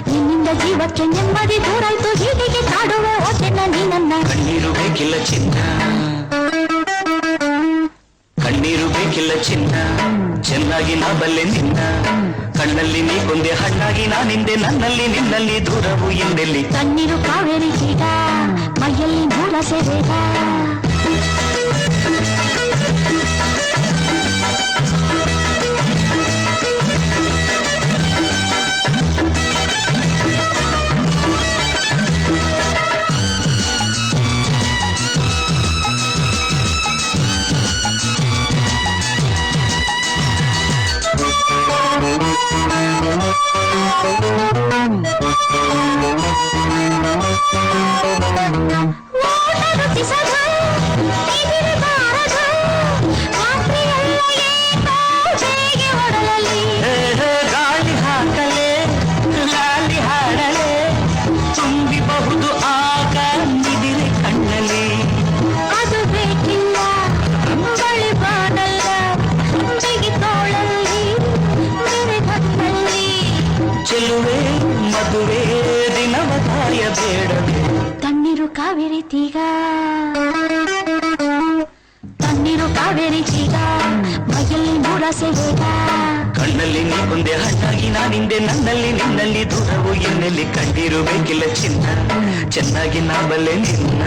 ನಿನ್ನಿಂದ ಜೀವಕ್ಕೆ ನೆಮ್ಮದಿ ದೂರಾಯ್ತು ಹೀಗೆ ಕಾಡುವೆ ಓಟೆನ ನೀನನ್ನ ಕಣ್ಣೀರು ಬೇಕಿಲ್ಲ ಚಿನ್ನ ಕಣ್ಣೀರು ಬೇಕಿಲ್ಲ ಚಿನ್ನ ಚೆನ್ನಾಗಿ ನಾ ಬಲ್ಲೆ ನಿನ್ನ ಕಣ್ಣಲ್ಲಿ ನೀ ಕೊಂದೆ ಹಣ್ಣಾಗಿ ನಾನಿಂದೆ ನನ್ನಲ್ಲಿ ನಿನ್ನಲ್ಲಿ ದೂರವು ಹಿಂದೆಲ್ಲಿ ಕಣ್ಣೀರು ಕಾವೇರಿ ಈಗ ಮೈಯಲ್ಲಿ ಮೂಲ ಸೇವೇಗ ಗಾಳಿ ಹಾಕಲೆ ಲಾಲಿ ಹಾಡಲೆ ತುಂಬಿಬಹುದು ಆಗ ನಿದಿರೆ ಕಣ್ಣಲ್ಲಿ ಅದು ಬೇಕಿಲ್ಲ ಬಳಿ ಬಾಡಲ್ಲ ಬಿಗಿ ತೋಳಲ್ಲಿ ಬೇರೆ ಕಣ್ಣಲ್ಲಿ ಚೆಲುವೆ ಮದುವೆ ದಿನವ ಕಾಯಬೇಡವೇ ತಣ್ಣೀರು ಕಾವೇರಿ ತೀಗ ತಣ್ಣೀರು ಕಾವೇರಿ ತೀಗ ಮೈಯಲ್ಲಿ ಮೂಲ ಸೇವೇಗ ಕಣ್ಣಲ್ಲಿ ನೀ ಕೊಂದೆ ಹಣ್ಣಾಗಿ ನಾನಿಂದೆ ನನ್ನಲ್ಲಿ ನಿನ್ನಲ್ಲಿ ದೂರವು ಎನ್ನೆಲ್ಲಿ ಕಂಡಿರು ಬೇಕಿಲ್ಲ ಚಿನ್ನ ಚೆನ್ನಾಗಿ ನಾ ಬಲ್ಲೆ ನಿನ್ನ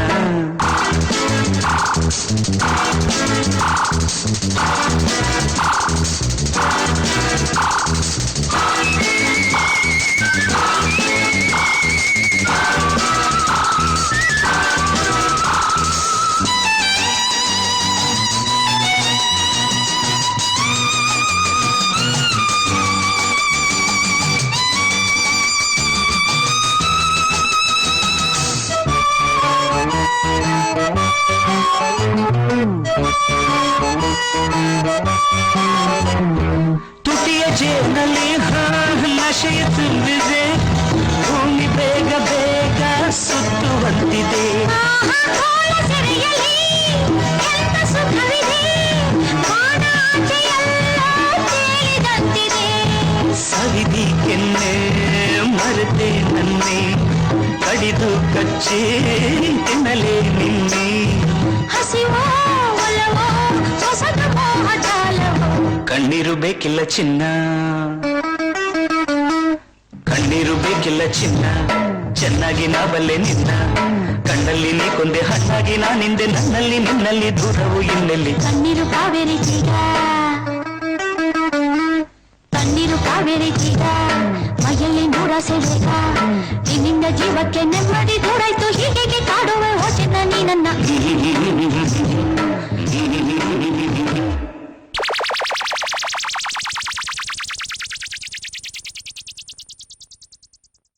ತುಟಿಯ ಜೇನಲ್ಲಿ ನಶೆಯ ತುಂಬಿದೆ ಭೂಮಿ ಬೇಗ ಬೇಗ ಸುತ್ತುವಂತಿದೆ ಸವಿದಿ ಕೆನ್ನೆ ಮರೆತೆ ನನ್ನೆ ಕಡಿದು ಕಚ್ಚಿ ತಿನ್ನಲೇ ನಿನ್ನೆ ಹಸಿವೋ ಒಲವೋ ಹೊಸದ ಮೋಹಜಾಲವೋ ಕಣ್ಣೀರು ಬೇಕಿಲ್ಲ ಚಿನ್ನ ಕಣ್ಣೀರು ಬೇಕಿಲ್ಲ ಚಿನ್ನ ಚೆನ್ನಾಗಿ ನಾ ಬಲ್ಲೆ ನಿನ್ನ ಕಣ್ಣಲ್ಲಿ ನೀ ಕೊಂದೆ ಹಣ್ಣಾಗಿ ನಾನಿಂದೆ ನನ್ನಲ್ಲಿ ನಿನ್ನಲ್ಲಿ ದೂರವು ಇನ್ನೆಲ್ಲಿ ತಣ್ಣೀರು ಕಾವೇರಿ ತೀಗ ತಣ್ಣೀರು ಕಾವೇರಿ ತೀಗ ಮೈಯಲ್ಲಿ ಮೂರ ಸೇವೇಗ ನಿನ್ನಿಂದ ಜೀವಕ್ಕೆ ನೆಮ್ಮದಿ ದೂರಾಯ್ತು